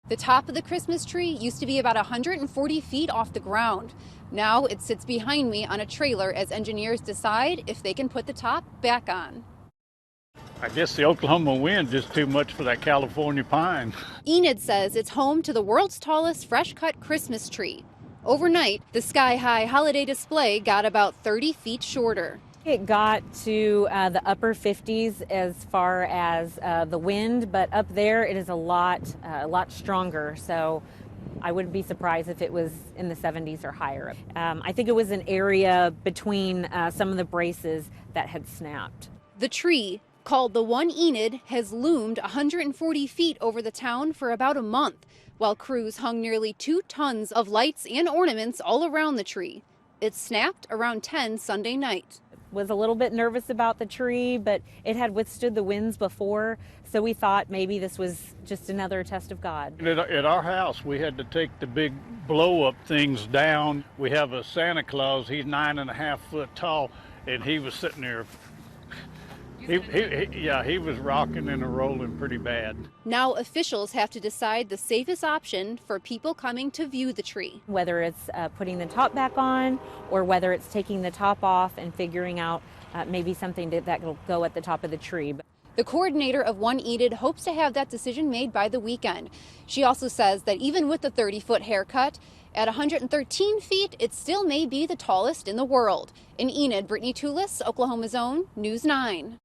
The top of the Christmas tree used to be about 140 feet off the ground. Now it sits behind me on a trailer as engineers decide if they can put the top back on. I guess the Oklahoma wind is too much for that California pine. Enid says it's home to the world's tallest fresh-cut Christmas tree. Overnight, the sky-high holiday display got about 30 feet shorter. It got to the upper 50s as far as the wind, but up there it is a lot stronger. So I wouldn't be surprised if it was in the 70s or higher. I think it was an area between some of the braces that had snapped. The tree, called the One Enid, has loomed 140 feet over the town for about a month, while crews hung nearly 2 tons of lights and ornaments all around the tree. It snapped around 10 Sunday night. Was a little bit nervous about the tree, but it had withstood the winds before, so we thought maybe this was just another test of God. At our house, we had to take the big blow-up things down. We have a Santa Claus. He's 9.5 foot tall, and he was sitting there. He was rocking and rolling pretty bad. Now officials have to decide the safest option for people coming to view the tree. Whether it's putting the top back on or whether it's taking the top off and figuring out maybe something that will go at the top of the tree. The coordinator of One Enid hopes to have that decision made by the weekend. She also says that even with the 30-foot haircut, at 113 feet, it still may be the tallest in the world. In Enid, Brittany Toulis, Oklahoma's Own, News 9.